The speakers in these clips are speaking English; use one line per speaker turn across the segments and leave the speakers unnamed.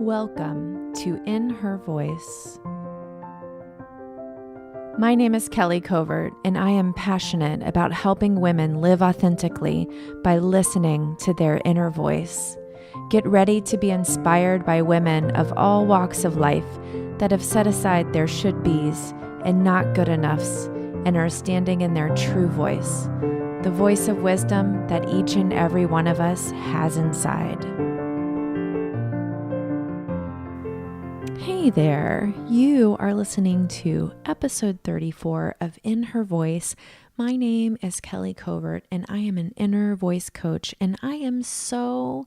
Welcome to In Her Voice. My name is Kelly Covert, and I am passionate about helping women live authentically by listening to their inner voice. Get ready to be inspired by women of all walks of life that have set aside their should-bes and not good enoughs and are standing in their true voice, the voice of wisdom that each and every one of us has inside. Hey there, you are listening to episode 34 of In Her Voice. My name is Kelly Covert, and I am an inner voice coach, and I am so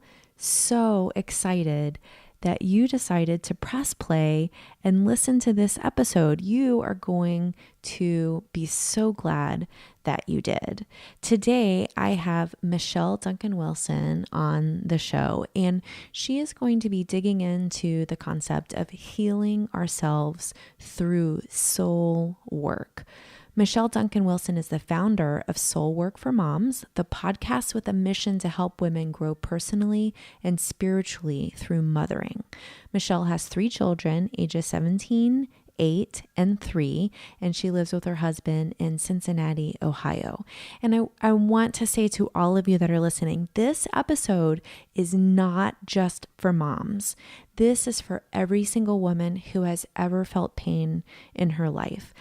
excited that you decided to press play and listen to this episode. You are going to be so glad that you did. Today, I have Michelle Duncan-Wilson on the show, and she is going to be digging into the concept of healing ourselves through soul work. Michelle Duncan-Wilson is the founder of Soul Work for Moms, the podcast with a mission to help women grow personally and spiritually through mothering. Michelle has 3 children, ages 17, 8, and 3, and she lives with her husband in Cincinnati, Ohio. And I want to say to all of you that are listening, this episode is not just for moms. This is for every single woman who has ever felt pain in her life.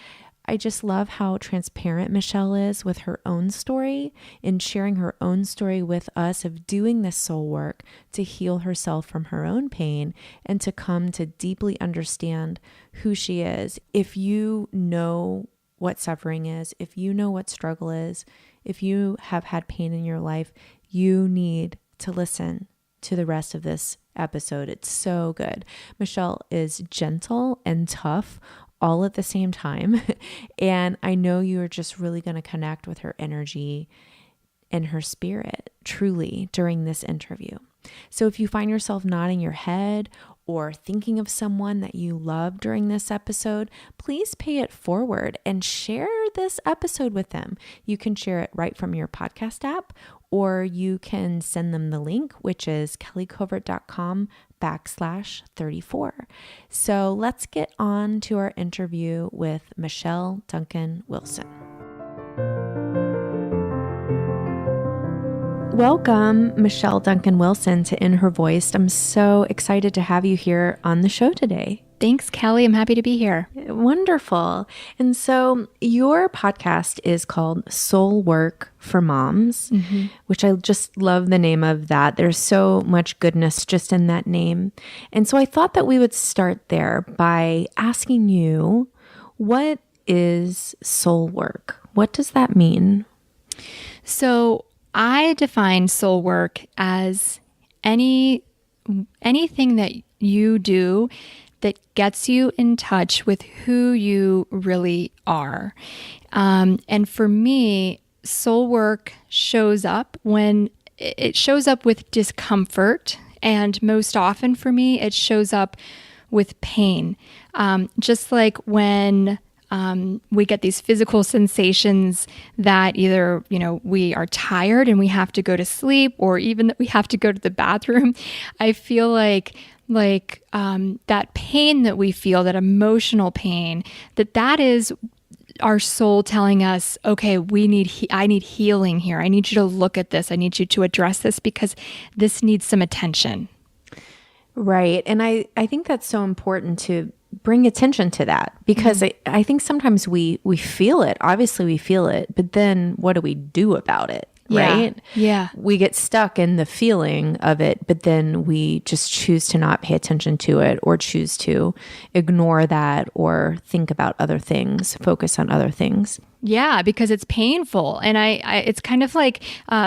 I just love how transparent Michelle is with her own story and sharing her own story with us of doing this soul work to heal herself from her own pain and to come to deeply understand who she is. If you know what suffering is, if you know what struggle is, if you have had pain in your life, you need to listen to the rest of this episode. It's so good. Michelle is gentle and tough all at the same time. And I know you are just really going to connect with her energy and her spirit truly during this interview. So if you find yourself nodding your head or thinking of someone that you love during this episode, please pay it forward and share this episode with them. You can share it right from your podcast app, or you can send them the link, which is kellycovert.com/34. So let's get on to our interview with Michelle Duncan-Wilson. Welcome, Michelle Duncan-Wilson, to In Her Voice. I'm so excited to have you here on the show today.
Thanks, Kelly. I'm happy to be here.
Wonderful. And so your podcast is called Soul Work for Moms, which I just love the name of that. There's so much goodness just in that name. And so I thought that we would start there by asking you, what is soul work? What does that mean?
So I define soul work as anything that you do that gets you in touch with who you really are. And for me, soul work shows up when it shows up with discomfort. And most often for me, it shows up with pain. Just like when we get these physical sensations that either, we are tired and we have to go to sleep, or even that we have to go to the bathroom. I feel like that pain that we feel, that emotional pain, that is our soul telling us, okay, I need healing here. I need you to look at this. I need you to address this because this needs some attention.
Right. And I think that's so important to bring attention to that, because I think sometimes we feel it. Obviously we feel it, but then what do we do about it? Right?
Yeah.
We get stuck in the feeling of it, but then we just choose to not pay attention to it, or choose to ignore that, or think about other things, focus on other things.
Yeah, because it's painful. And it's kind of like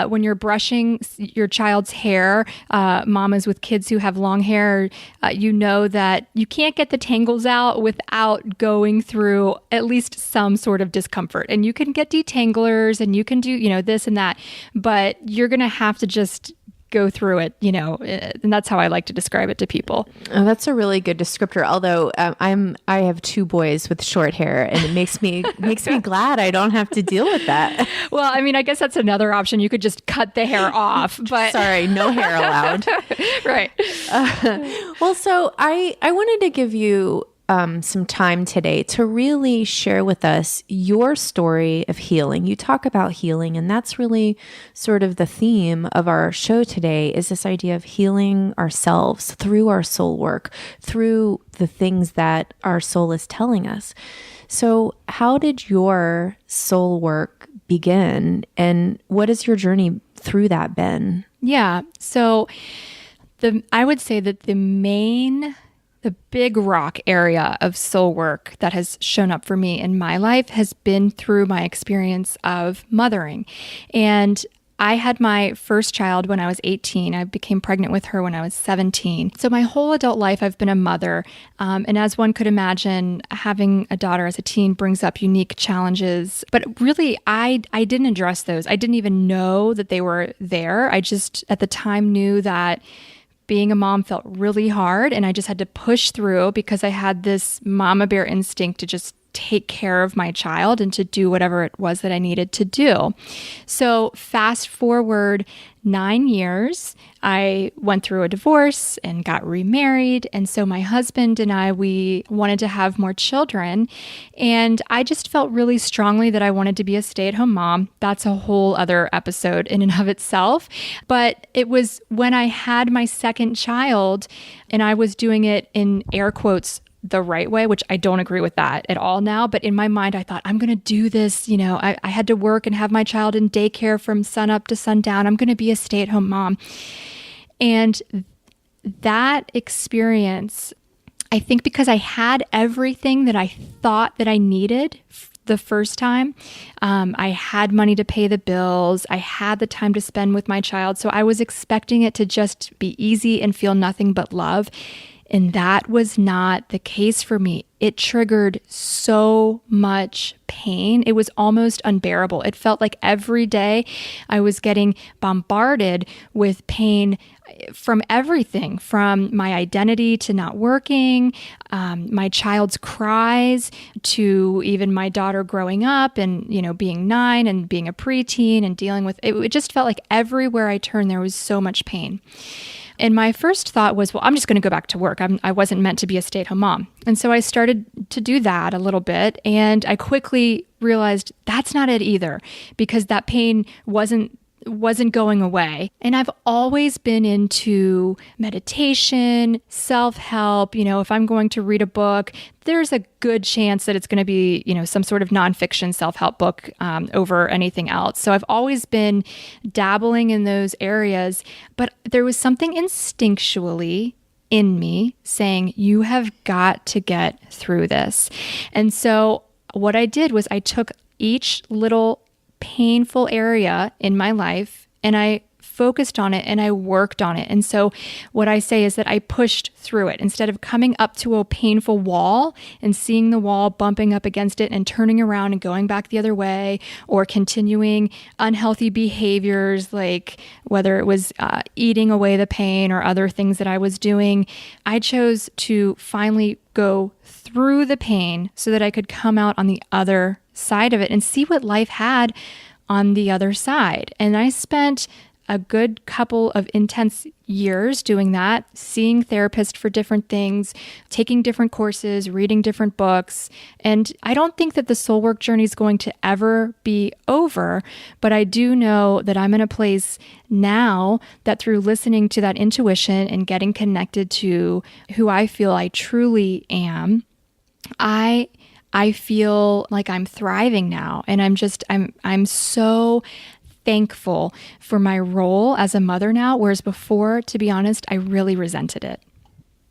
when you're brushing your child's hair, mamas with kids who have long hair, you know that you can't get the tangles out without going through at least some sort of discomfort. And you can get detanglers and you can do, this and that, but you're going to have to just go through it, and that's how I like to describe it to people.
Oh, that's a really good descriptor. Although I have 2 boys with short hair, and it makes me glad I don't have to deal with that.
Well, I mean, I guess that's another option. You could just cut the hair off, but
sorry, no hair allowed.
Right.
Well, so I wanted to give you some time today to really share with us your story of healing. You talk about healing, and that's really sort of the theme of our show today, is this idea of healing ourselves through our soul work, through the things that our soul is telling us. So how did your soul work begin, and what has your journey through that been?
Yeah. So I would say that the big rock area of soul work that has shown up for me in my life has been through my experience of mothering. And I had my first child when I was 18. I became pregnant with her when I was 17. So my whole adult life, I've been a mother. And as one could imagine, having a daughter as a teen brings up unique challenges. But really, I didn't address those. I didn't even know that they were there. I just, at the time, knew that being a mom felt really hard, and I just had to push through because I had this mama bear instinct to just take care of my child and to do whatever it was that I needed to do. So fast forward 9 years, I went through a divorce and got remarried. And so my husband and I, we wanted to have more children. And I just felt really strongly that I wanted to be a stay-at-home mom. That's a whole other episode in and of itself. But it was when I had my second child, and I was doing it in air quotes the right way, which I don't agree with that at all now. But in my mind, I thought, I'm going to do this. I had to work and have my child in daycare from sun up to sundown. I'm going to be a stay-at-home mom. And that experience, I think because I had everything that I thought that I needed the first time, I had money to pay the bills. I had the time to spend with my child. So I was expecting it to just be easy and feel nothing but love. And that was not the case for me. It triggered so much pain. It was almost unbearable. It felt like every day I was getting bombarded with pain from everything, from my identity to not working, my child's cries, to even my daughter growing up and, being 9 and being a preteen and dealing with it. It just felt like everywhere I turned, there was so much pain. And my first thought was, well, I'm just going to go back to work. I wasn't meant to be a stay-at-home mom. And so I started to do that a little bit. And I quickly realized that's not it either, because that pain wasn't going away. And I've always been into meditation, self-help. If I'm going to read a book, there's a good chance that it's going to be, some sort of nonfiction self-help book over anything else. So I've always been dabbling in those areas, but there was something instinctually in me saying, you have got to get through this. And so what I did was I took each little painful area in my life and I focused on it and I worked on it. And so what I say is that I pushed through it instead of coming up to a painful wall and seeing the wall, bumping up against it and turning around and going back the other way, or continuing unhealthy behaviors, like whether it was eating away the pain or other things that I was doing. I chose to finally go through the pain so that I could come out on the other side of it and see what life had on the other side. And I spent a good couple of intense years doing that, seeing therapists for different things, taking different courses, reading different books. And I don't think that the soul work journey is going to ever be over, but I do know that I'm in a place now that through listening to that intuition and getting connected to who I feel I truly am, I feel like I'm thriving now. And I'm so thankful for my role as a mother now, whereas before, to be honest, I really resented it.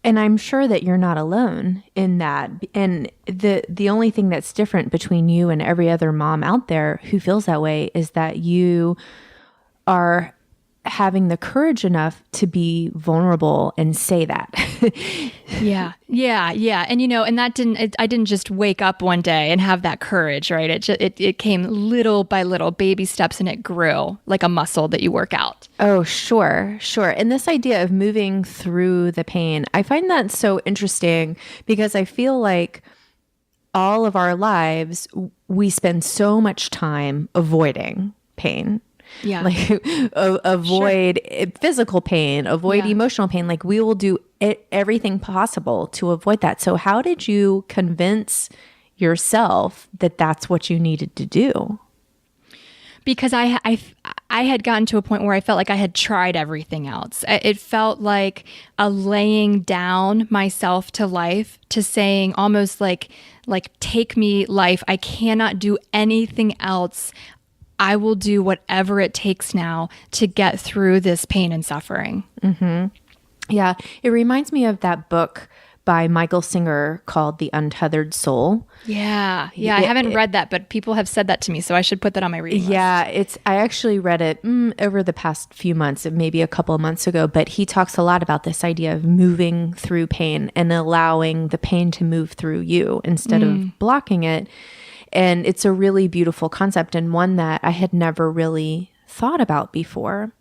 And I'm sure that you're not alone in that. And the only thing that's different between you and every other mom out there who feels that way is that you are having the courage enough to be vulnerable and say that.
Yeah. And I didn't just wake up one day and have that courage, right? It came little by little, baby steps, and it grew like a muscle that you work out.
Oh, sure. And this idea of moving through the pain, I find that so interesting because I feel like all of our lives, we spend so much time avoiding pain.
Yeah.
Like avoid physical pain, avoid emotional pain. Like we will do everything possible to avoid that. So how did you convince yourself that that's what you needed to do?
Because I had gotten to a point where I felt like I had tried everything else. It felt like a laying down myself to life, to saying almost like take me, life. I cannot do anything else. I will do whatever it takes now to get through this pain and suffering.
Mm-hmm. Yeah. It reminds me of that book by Michael Singer called The Untethered Soul.
Yeah. I haven't read that, but people have said that to me, so I should put that on my reading list.
Yeah. I actually read it over the past few months, maybe a couple of months ago, but he talks a lot about this idea of moving through pain and allowing the pain to move through you instead of blocking it. And it's a really beautiful concept and one that I had never really thought about before.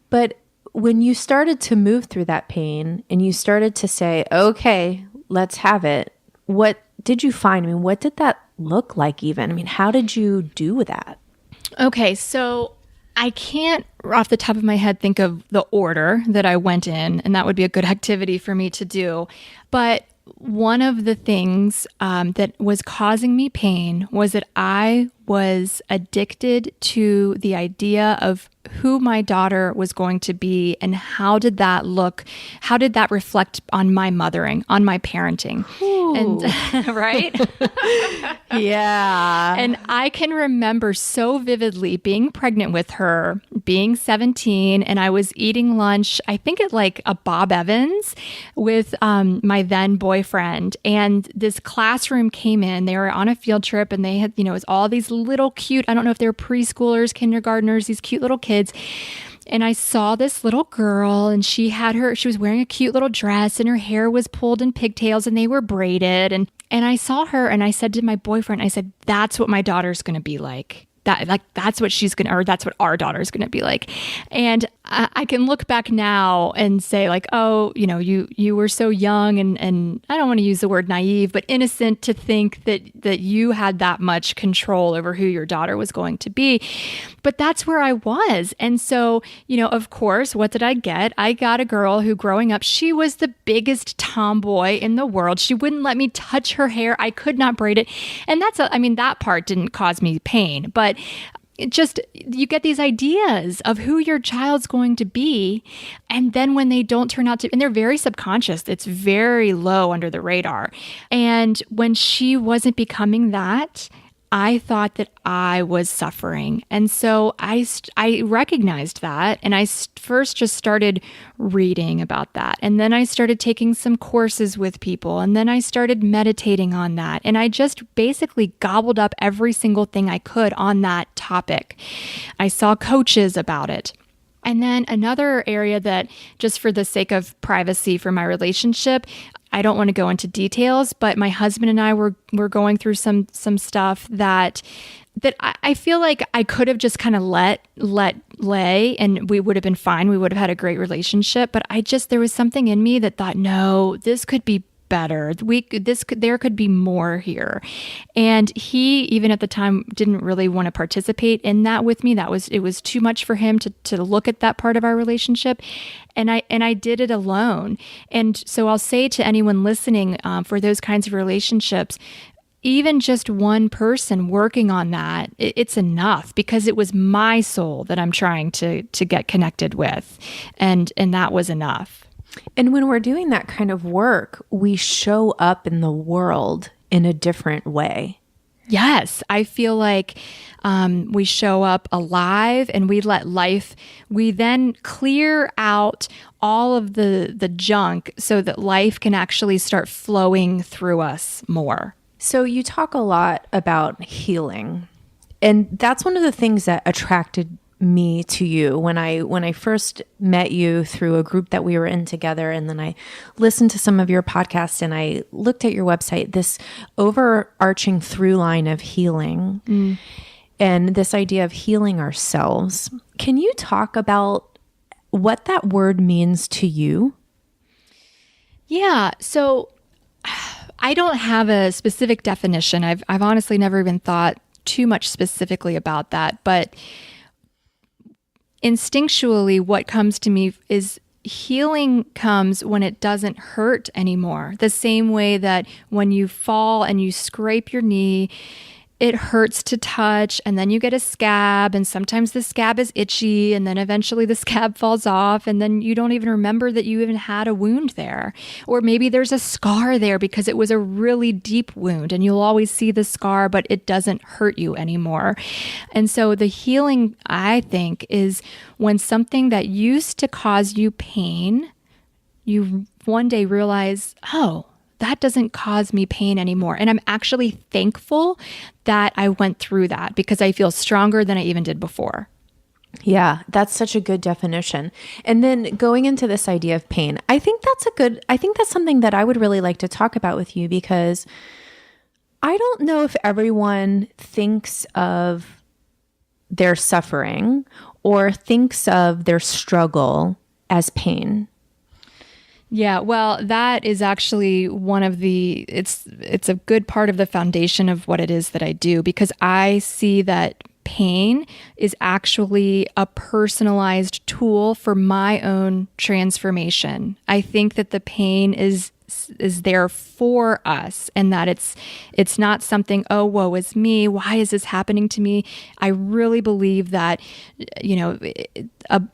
But when you started to move through that pain and you started to say, okay, let's have it, what did you find? I mean, what did that look like even? I mean, how did you do that?
Okay, so I can't off the top of my head think of the order that I went in, and that would be a good activity for me to do. But one of the things that was causing me pain was that I was addicted to the idea of who my daughter was going to be and how did that look, how did that reflect on my mothering, on my parenting.
Ooh.
And right?
Yeah.
And I can remember so vividly being pregnant with her, being 17, and I was eating lunch, I think at like a Bob Evans with my then boyfriend. And this classroom came in, they were on a field trip and they had, it was all these little cute, I don't know if they were preschoolers, kindergartners, these cute little kids. And I saw this little girl and she was wearing a cute little dress and her hair was pulled in pigtails and they were braided. And I saw her and I said to my boyfriend, I said, that's what my daughter's going to be like. That's what that's what our daughter's going to be like. And I can look back now and say like, oh, you were so young and I don't want to use the word naive, but innocent to think that you had that much control over who your daughter was going to be. But that's where I was. And so, of course, what did I get? I got a girl who growing up, she was the biggest tomboy in the world. She wouldn't let me touch her hair. I could not braid it. And that part didn't cause me pain, but you get these ideas of who your child's going to be. And then when they don't turn out to, and they're very subconscious, it's very low under the radar. And when she wasn't becoming that, I thought that I was suffering. And so I recognized that. And I first just started reading about that. And then I started taking some courses with people. And then I started meditating on that. And I just basically gobbled up every single thing I could on that topic. I saw coaches about it. And then another area that, just for the sake of privacy for my relationship, I don't want to go into details, but my husband and I were going through some stuff that I feel like I could have just kind of let lay and we would have been fine. We would have had a great relationship. But there was something in me that thought, no, this could be better. There could be more here. And he, even at the time, didn't really want to participate in that with me. It was too much for him to look at that part of our relationship. And I did it alone. And so I'll say to anyone listening, for those kinds of relationships, even just one person working on that, it's enough, because it was my soul that I'm trying to get connected with. And that was enough.
And when we're doing that kind of work, we show up in the world in a different way.
Yes, I feel like we show up alive and we then clear out all of the junk so that life can actually start flowing through us more.
So you talk a lot about healing. And that's one of the things that attracted me to you when I first met you through a group that we were in together, and then I listened to some of your podcasts and I looked at your website, this overarching through line of healing and this idea of healing ourselves. Can you talk about what that word means to you?
Yeah. So I don't have a specific definition. I've honestly never even thought too much specifically about that, but instinctually, what comes to me is healing comes when it doesn't hurt anymore. The same way that when you fall and you scrape your knee, it hurts to touch, and then you get a scab, and sometimes the scab is itchy, and then eventually the scab falls off, and then you don't even remember that you even had a wound there. Or maybe there's a scar there because it was a really deep wound, and you'll always see the scar, but it doesn't hurt you anymore. And so the healing, I think, is when something that used to cause you pain, you one day realize, oh, that doesn't cause me pain anymore. And I'm actually thankful that I went through that because I feel stronger than I even did before.
Yeah, that's such a good definition. And then going into this idea of pain, I think that's something that I would really like to talk about with you, because I don't know if everyone thinks of their suffering or thinks of their struggle as pain.
Yeah, well, that is actually one of it's a good part of the foundation of what it is that I do, because I see that pain is actually a personalized tool for my own transformation. I think that the pain is there for us, and that it's not something, oh, woe is me, why is this happening to me? I really believe that,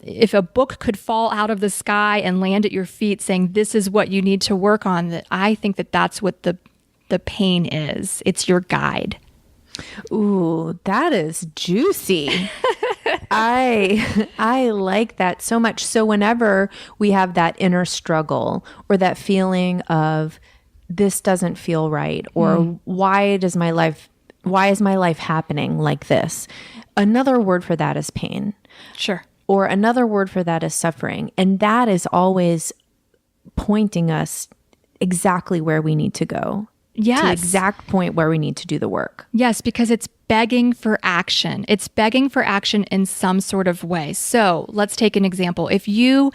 if a book could fall out of the sky and land at your feet saying this is what you need to work on, that I think that that's what the pain is. It's your guide.
Ooh, that is juicy. I like that so much. So whenever we have that inner struggle or that feeling of this doesn't feel right, or why is my life happening like this? Another word for that is pain.
Sure.
Or another word for that is suffering. And that is always pointing us exactly where we need to go.
Yes.
To the exact point where we need to do the work.
Yes, because it's begging for action. It's begging for action in some sort of way. So let's take an example. If you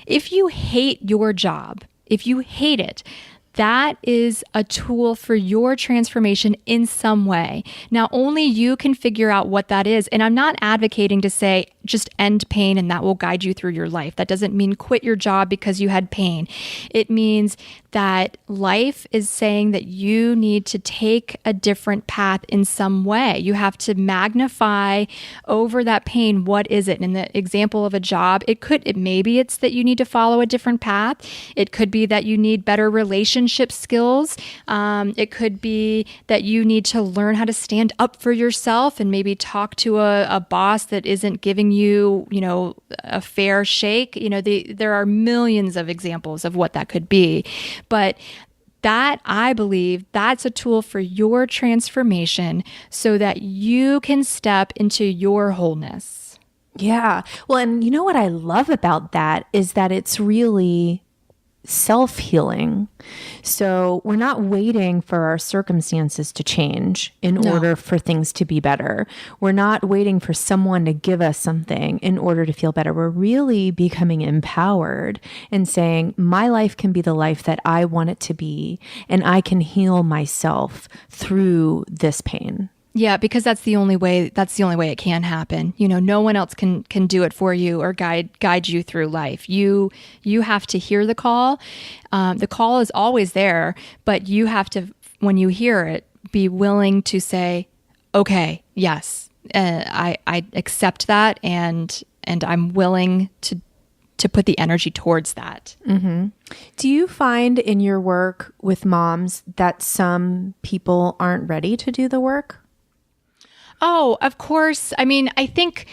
hate your job, if you hate it, that is a tool for your transformation in some way. Now, only you can figure out what that is. And I'm not advocating to say just end pain and that will guide you through your life. That doesn't mean quit your job because you had pain. It means that life is saying that you need to take a different path in some way. You have to magnify over that pain. What is it? In the example of a job, maybe it's that you need to follow a different path. It could be that you need better relationship skills. It could be that you need to learn how to stand up for yourself and maybe talk to a boss that isn't giving you, a fair shake. There are millions of examples of what that could be. But that, I believe, that's a tool for your transformation so that you can step into your wholeness.
Yeah. Well, and you know what I love about that is that it's really self-healing. So we're not waiting for our circumstances to change in order for things to be better. We're not waiting for someone to give us something in order to feel better. We're really becoming empowered and saying, my life can be the life that I want it to be, and I can heal myself through this pain.
Yeah, because that's the only way it can happen. No one else can do it for you or guide you through life. You have to hear the call. The call is always there, but you have to, when you hear it, be willing to say, okay, yes, I accept that, and I'm willing to put the energy towards that.
Mm-hmm. Do you find in your work with moms that some people aren't ready to do the work?
Oh, of course. I mean, I think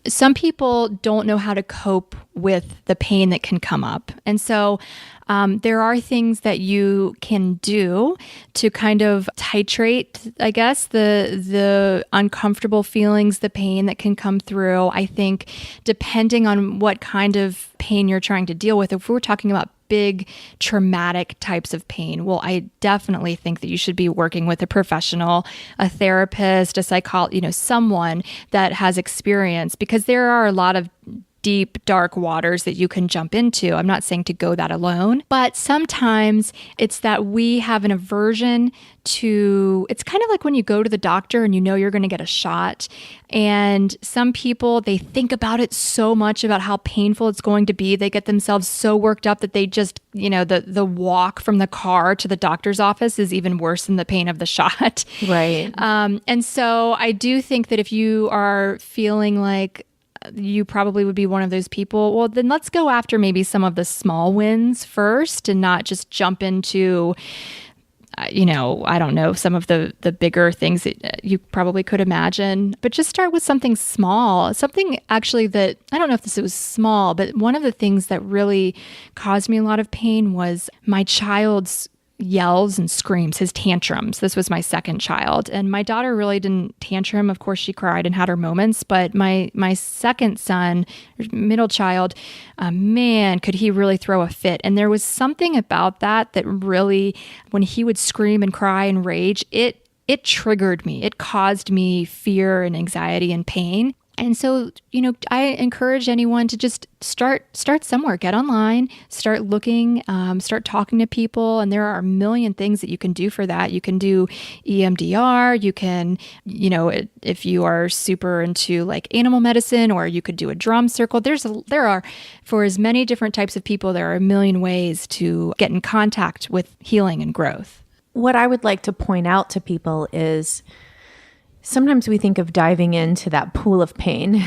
some people don't know how to cope with the pain that can come up. And so There are things that you can do to kind of titrate, I guess, the uncomfortable feelings, the pain that can come through. I think depending on what kind of pain you're trying to deal with, if we're talking about big traumatic types of pain, well, I definitely think that you should be working with a professional, a therapist, a psychologist, someone that has experience, because there are a lot of deep, dark waters that you can jump into. I'm not saying to go that alone, but sometimes it's that we have an aversion to, it's kind of like when you go to the doctor and you know you're going to get a shot. And some people, they think about it so much about how painful it's going to be. They get themselves so worked up that they just, the walk from the car to the doctor's office is even worse than the pain of the shot.
Right.
And so I do think that if you are feeling like you probably would be one of those people, well, then let's go after maybe some of the small wins first and not just jump into, I don't know, some of the bigger things that you probably could imagine, but just start with something small, something actually that, I don't know if this was small, but one of the things that really caused me a lot of pain was my child's yells and screams, his tantrums. This was my second child. And my daughter really didn't tantrum. Of course, she cried and had her moments. But my second son, middle child, man, could he really throw a fit. And there was something about that really, when he would scream and cry and rage, it triggered me. It caused me fear and anxiety and pain. And so, I encourage anyone to just start somewhere, get online, start looking, start talking to people. And there are a million things that you can do for that. You can do EMDR. You can, if you are super into like animal medicine, or you could do a drum circle. There are, for as many different types of people, there are a million ways to get in contact with healing and growth.
What I would like to point out to people is, sometimes we think of diving into that pool of pain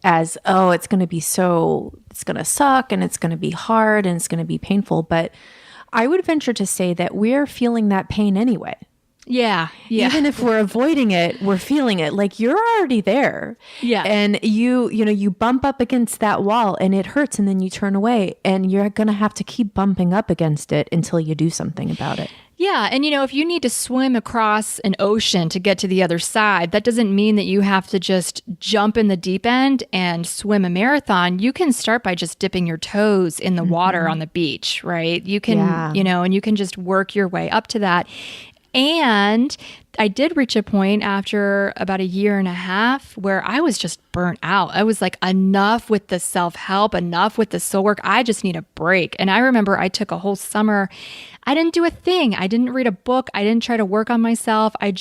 as, oh, it's going to suck and it's going to be hard and it's going to be painful. But I would venture to say that we're feeling that pain anyway.
Yeah.
Even if we're avoiding it, we're feeling it. Like you're already there.
Yeah.
And you bump up against that wall and it hurts, and then you turn away, and you're going to have to keep bumping up against it until you do something about it.
Yeah. And, if you need to swim across an ocean to get to the other side, that doesn't mean that you have to just jump in the deep end and swim a marathon. You can start by just dipping your toes in the water on the beach, right? You can, and you can just work your way up to that. And I did reach a point after about a year and a half where I was just burnt out. I was like, enough with the self-help, enough with the soul work. I just need a break. And I remember I took a whole summer. I didn't do a thing. I didn't read a book. I didn't try to work on myself. I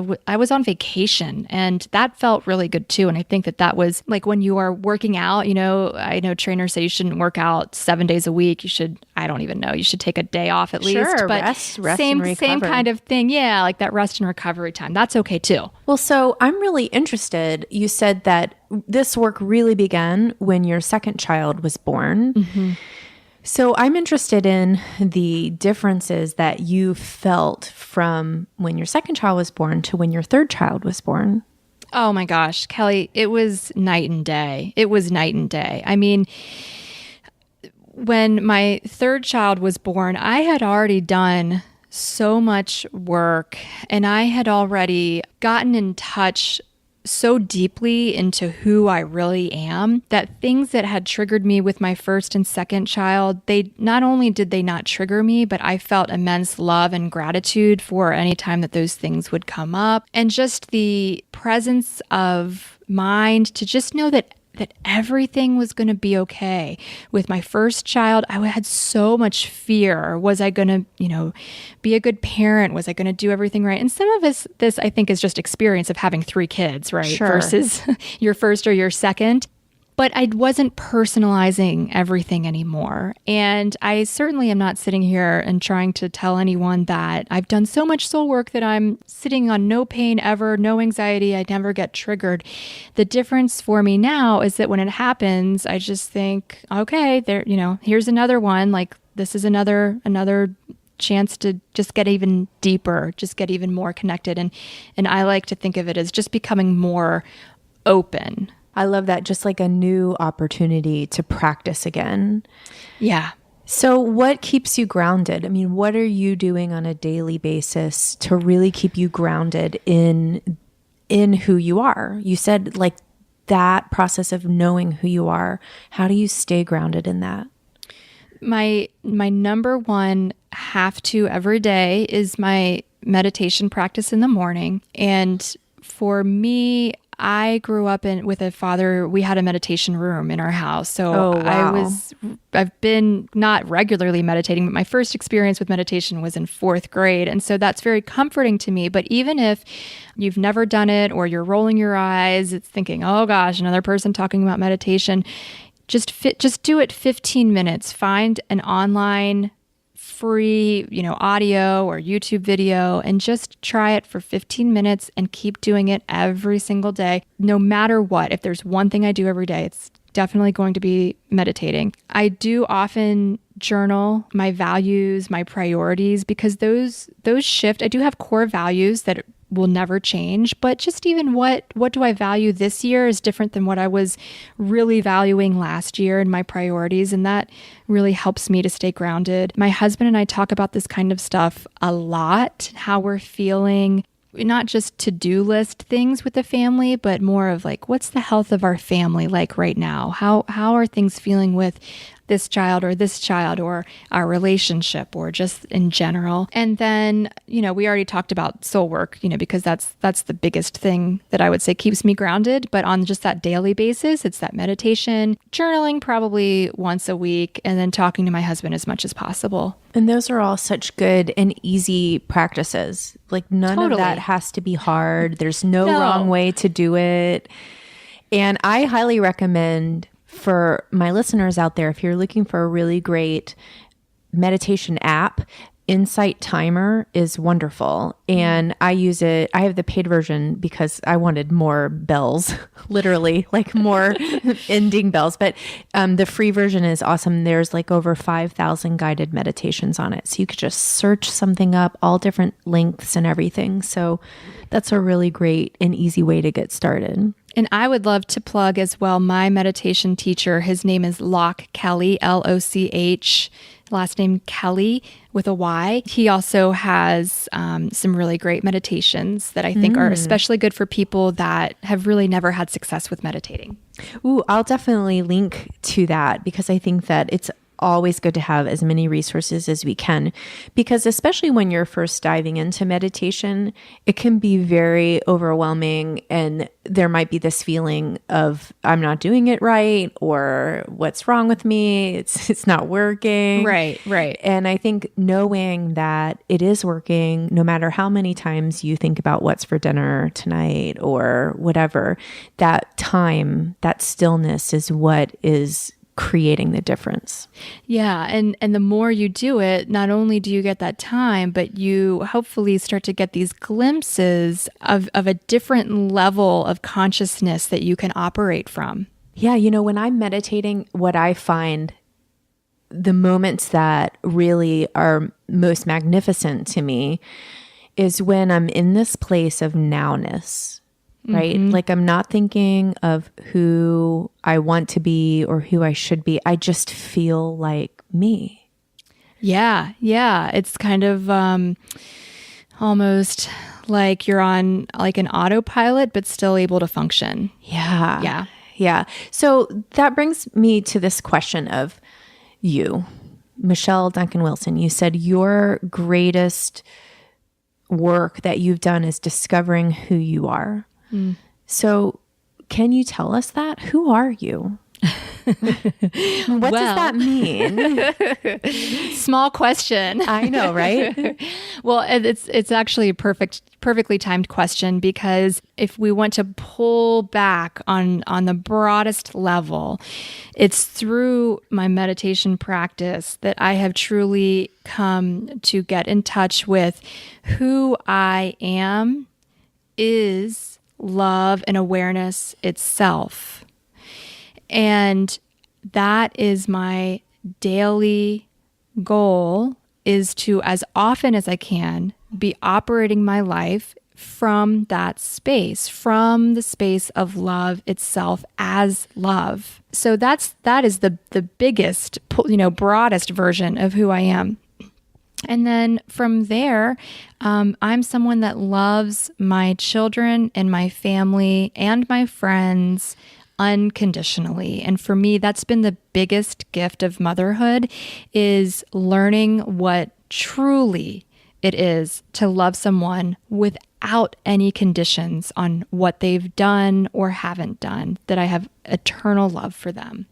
was on vacation, and that felt really good too. And I think that was like when you are working out, I know trainers say you shouldn't work out 7 days a week. You should, I don't even know, you should take a day off at least.
But
rest
and recover.
Same kind of thing. Yeah. Like that rest and recovery time. That's okay too.
Well, so I'm really interested. You said that this work really began when your second child was born. Mm-hmm. So I'm interested in the differences that you felt from when your second child was born to when your third child was born.
Oh my gosh, Kelly, it was night and day. It was night and day. I mean, when my third child was born, I had already done so much work, and I had already gotten in touch so deeply into who I really am that things that had triggered me with my first and second child, they not only did they not trigger me, but I felt immense love and gratitude for any time that those things would come up. And just the presence of mind to just know that everything was going to be okay. With my first child, I had so much fear. Was I going to, be a good parent? Was I going to do everything right? And some of this, I think, is just experience of having 3 kids, right?
Sure.
Versus your first or your second. But I wasn't personalizing everything anymore. And I certainly am not sitting here and trying to tell anyone that I've done so much soul work that I'm sitting on no pain ever, no anxiety, I never get triggered. The difference for me now is that when it happens, I just think, okay, there, here's another one. Like this is another chance to just get even deeper, just get even more connected. And I like to think of it as just becoming more open.
I love that. Just like a new opportunity to practice again.
Yeah.
So what keeps you grounded? I mean, what are you doing on a daily basis to really keep you grounded in who you are? You said like that process of knowing who you are. How do you stay grounded in that?
My number one have to every day is my meditation practice in the morning. And for me, I grew up with a father. We had a meditation room in our house. So
wow.
I've been not regularly meditating, but my first experience with meditation was in 4th grade. And so that's very comforting to me. But even if you've never done it or you're rolling your eyes, it's thinking, oh gosh, another person talking about meditation, just do it 15 minutes. Find an online free, audio or YouTube video and just try it for 15 minutes and keep doing it every single day. No matter what, if there's one thing I do every day, it's definitely going to be meditating. I do often journal my values, my priorities, because those shift. I do have core values that will never change, but just even what do I value this year is different than what I was really valuing last year in my priorities, and that really helps me to stay grounded. My husband and I talk about this kind of stuff a lot, how we're feeling, not just to-do list things with the family, but more of like, what's the health of our family like right now? How are things feeling with this child or our relationship or just in general? And then, we already talked about soul work, because that's the biggest thing that I would say keeps me grounded. But on just that daily basis, it's that meditation, journaling probably once a week, and then talking to my husband as much as possible.
And those are all such good and easy practices. Like none
Totally.
of that has to be hard. There's no wrong way to do it. And I highly recommend for my listeners out there, if you're looking for a really great meditation app, Insight Timer is wonderful. And I use it. I have the paid version because I wanted more bells, literally like more ending bells. But the free version is awesome. There's like over 5,000 guided meditations on it. So you could just search something up, all different lengths and everything. So that's a really great and easy way to get started.
And I would love to plug as well my meditation teacher. His name is Loch Kelly, Loch, last name Kelly with a Y. He also has some really great meditations that I think are especially good for people that have really never had success with meditating.
Ooh, I'll definitely link to that because I think that it's always good to have as many resources as we can, because especially when you're first diving into meditation, it can be very overwhelming and there might be this feeling of I'm not doing it right or what's wrong with me? It's not working.
Right.
And I think knowing that it is working, no matter how many times you think about what's for dinner tonight or whatever, that time, that stillness is what is creating the difference.
Yeah. And the more you do it, not only do you get that time, but you hopefully start to get these glimpses of a different level of consciousness that you can operate from.
Yeah. When I'm meditating, what I find the moments that really are most magnificent to me is when I'm in this place of nowness. Right? Mm-hmm. Like I'm not thinking of who I want to be or who I should be. I just feel like me.
Yeah. It's kind of almost like you're on like an autopilot, but still able to function.
Yeah. So that brings me to this question of you, Michelle Duncan-Wilson. You said your greatest work that you've done is discovering who you are. So can you tell us that? Who are you? What does that mean?
Small question.
I know, right?
Well, it's actually a perfectly timed question, because if we want to pull back on the broadest level, it's through my meditation practice that I have truly come to get in touch with who I am is love and awareness itself. And that is my daily goal, is to, as often as I can, be operating my life from that space, from the space of love itself as love. So that is the biggest, broadest version of who I am. And then from there, I'm someone that loves my children and my family and my friends unconditionally. And for me, that's been the biggest gift of motherhood, is learning what truly it is to love someone without any conditions on what they've done or haven't done, that I have eternal love for them.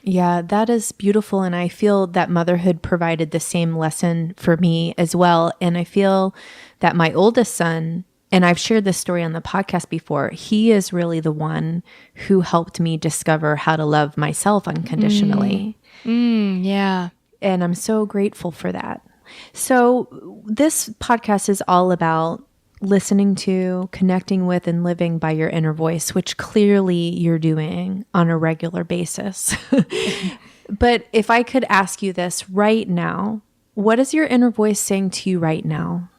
Yeah, that is beautiful. And I feel that motherhood provided the same lesson for me as well. And I feel that my oldest son, and I've shared this story on the podcast before, he is really the one who helped me discover how to love myself unconditionally.
Yeah.
And I'm so grateful for that. So this podcast is all about listening to, connecting with, and living by your inner voice, which clearly you're doing on a regular basis. But if I could ask you this right now, what is your inner voice saying to you right now?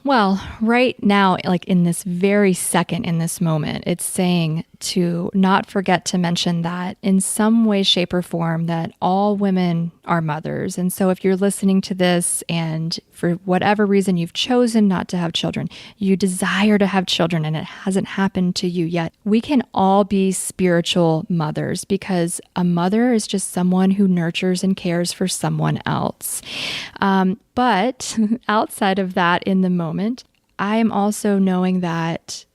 Well, right now, like in this very second, in this moment, it's saying to not forget to mention that in some way, shape, or form, that all women are mothers. And so if you're listening to this and for whatever reason you've chosen not to have children, you desire to have children and it hasn't happened to you yet, we can all be spiritual mothers, because a mother is just someone who nurtures and cares for someone else. But outside of that, in the moment, I am also knowing that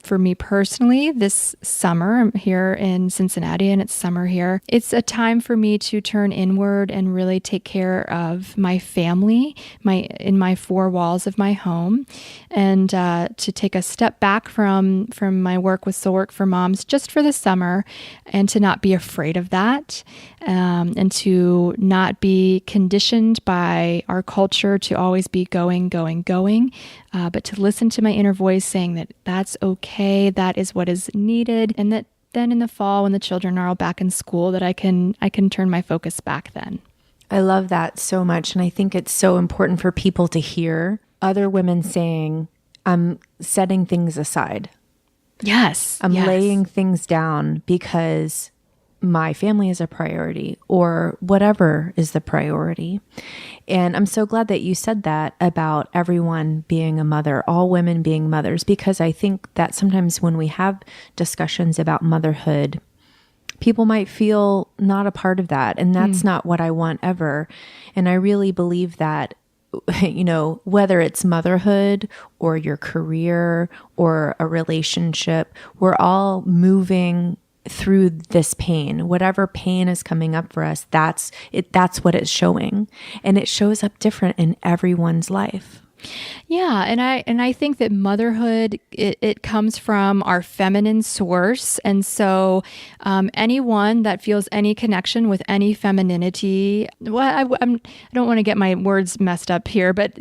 for me personally, this summer, I'm here in Cincinnati and it's summer here. It's a time for me to turn inward and really take care of my family, in my four walls of my home, and to take a step back from my work with Soul Work for Moms just for the summer, and to not be afraid of that, and to not be conditioned by our culture to always be going, but to listen to my inner voice saying that that's okay, that is what is needed, and that then in the fall when the children are all back in school, that I can turn my focus back then.
I love that so much. And I think it's so important for people to hear other women saying, I'm setting things aside.
Yes.
I'm laying things down because my family is a priority, or whatever is the priority. And I'm so glad that you said that about everyone being a mother, all women being mothers, because I think that sometimes when we have discussions about motherhood, people might feel not a part of that. And that's not what I want ever. And I really believe that, whether it's motherhood or your career or a relationship, we're all moving through this pain. Whatever pain is coming up for us, that's what it's showing. And it shows up different in everyone's life.
Yeah. And I think that motherhood, it comes from our feminine source. And so anyone that feels any connection with any femininity, well, I don't want to get my words messed up here, but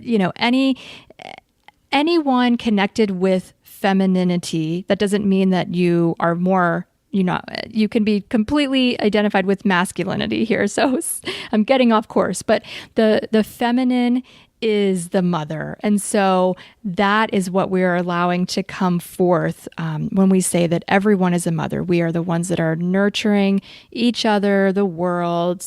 anyone connected with femininity, that doesn't mean that you are more, you can be completely identified with masculinity here. So I'm getting off course, but the feminine is the mother. And so that is what we are allowing to come forth when we say that everyone is a mother. We are the ones that are nurturing each other, the world,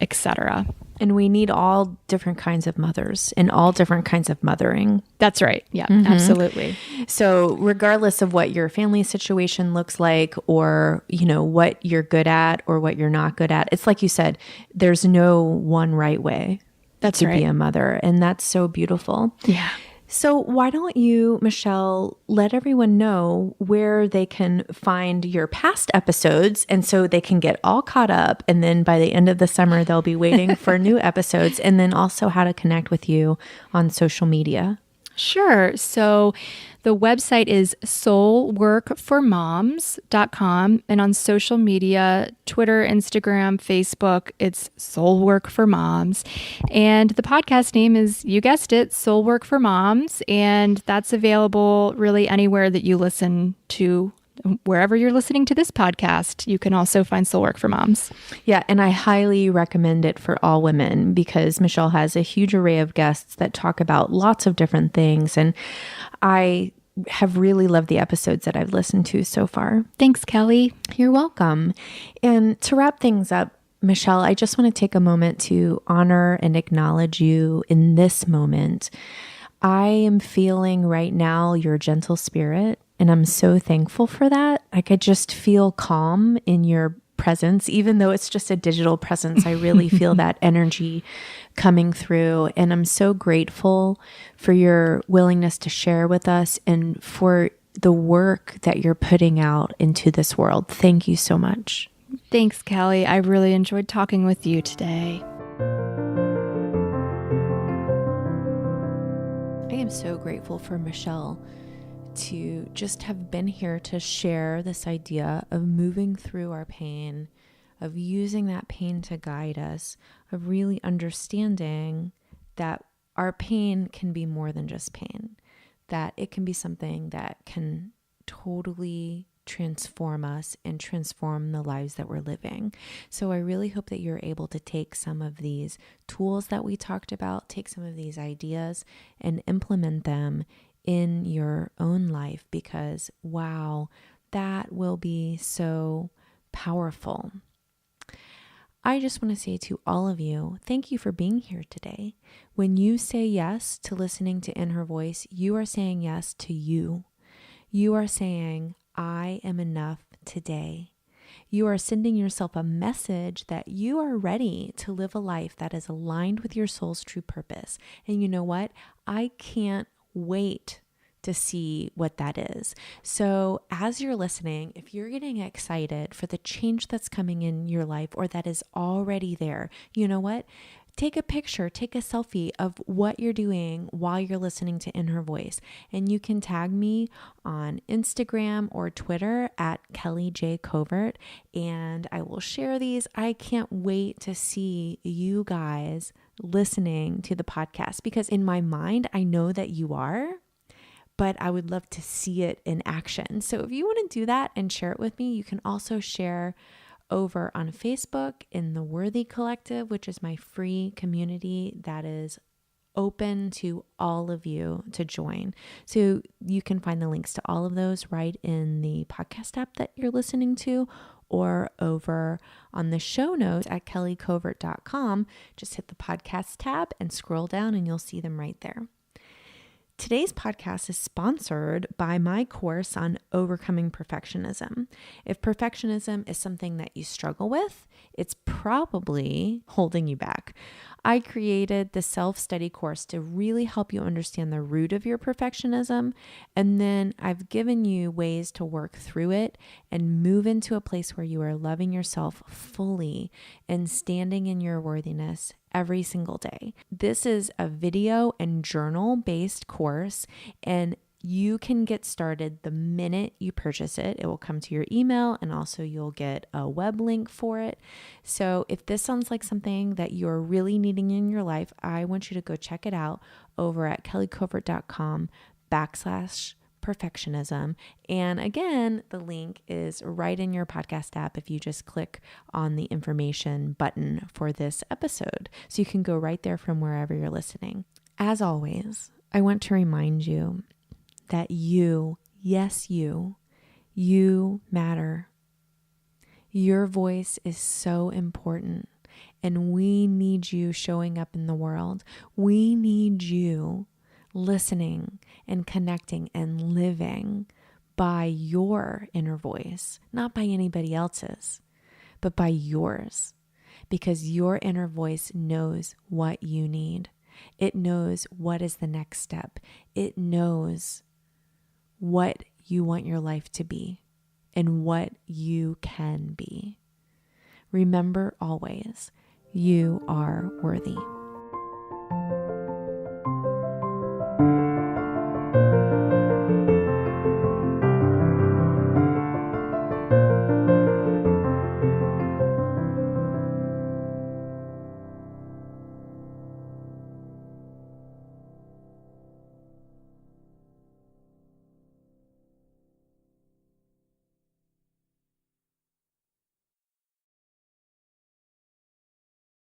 etc.
And we need all different kinds of mothers and all different kinds of mothering.
That's right. Yeah, absolutely.
So regardless of what your family situation looks like, or, what you're good at or what you're not good at, it's like you said, there's no one right way to be a mother. And that's so beautiful.
Yeah.
So why don't you, Michelle, let everyone know where they can find your past episodes, and so they can get all caught up. And then by the end of the summer, they'll be waiting for new episodes, and then also how to connect with you on social media.
Sure. So the website is soulworkformoms.com, and on social media, Twitter, Instagram, Facebook, it's Soul Work for Moms. And the podcast name is, you guessed it, Soul Work for Moms, and that's available really anywhere that you listen to wherever you're listening to this podcast, you can also find Soul Work for Moms.
Yeah, and I highly recommend it for all women because Michelle has a huge array of guests that talk about lots of different things. And I have really loved the episodes that I've listened to so far.
Thanks, Kelly.
You're welcome. And to wrap things up, Michelle, I just want to take a moment to honor and acknowledge you in this moment. I am feeling right now your gentle spirit, and I'm so thankful for that. I could just feel calm in your presence, even though it's just a digital presence. I really feel that energy coming through, and I'm so grateful for your willingness to share with us and for the work that you're putting out into this world. Thank you so much.
Thanks, Kelly. I really enjoyed talking with you today.
I am so grateful for Michelle to just have been here to share this idea of moving through our pain, of using that pain to guide us, of really understanding that our pain can be more than just pain, that it can be something that can totally transform us and transform the lives that we're living. So I really hope that you're able to take some of these tools that we talked about, take some of these ideas and implement them in your own life, because wow, that will be so powerful. I just want to say to all of you, thank you for being here today. When you say yes to listening to In Her Voice, you are saying yes to you. You are saying, I am enough today. You are sending yourself a message that you are ready to live a life that is aligned with your soul's true purpose. And you know what? I can't wait to see what that is. So as you're listening, if you're getting excited for the change that's coming in your life or that is already there, you know what? Take a picture, take a selfie of what you're doing while you're listening to In Her Voice. And you can tag me on Instagram or Twitter at Kelly J. Covert, and I will share these. I can't wait to see you guys listening to the podcast, because in my mind, I know that you are, but I would love to see it in action. So if you want to do that and share it with me, you can also share over on Facebook in the Worthy Collective, which is my free community that is open to all of you to join. So you can find the links to all of those right in the podcast app that you're listening to, or over on the show notes at kellycovert.com. Just hit the podcast tab and scroll down and you'll see them right there. Today's podcast is sponsored by my course on overcoming perfectionism. If perfectionism is something that you struggle with, it's probably holding you back. I created the self-study course to really help you understand the root of your perfectionism, and then I've given you ways to work through it and move into a place where you are loving yourself fully and standing in your worthiness every single day. This is a video and journal-based course, and you can get started the minute you purchase it. It will come to your email, and also you'll get a web link for it. So if this sounds like something that you're really needing in your life, I want you to go check it out over at kellycovert.com/perfectionism. And again, the link is right in your podcast app if you just click on the information button for this episode. So you can go right there from wherever you're listening. As always, I want to remind you that you, yes, you matter. Your voice is so important, and we need you showing up in the world. We need you listening and connecting and living by your inner voice, not by anybody else's, but by yours, because your inner voice knows what you need. It knows what is the next step. It knows what you want your life to be and what you can be. Remember always, you are worthy.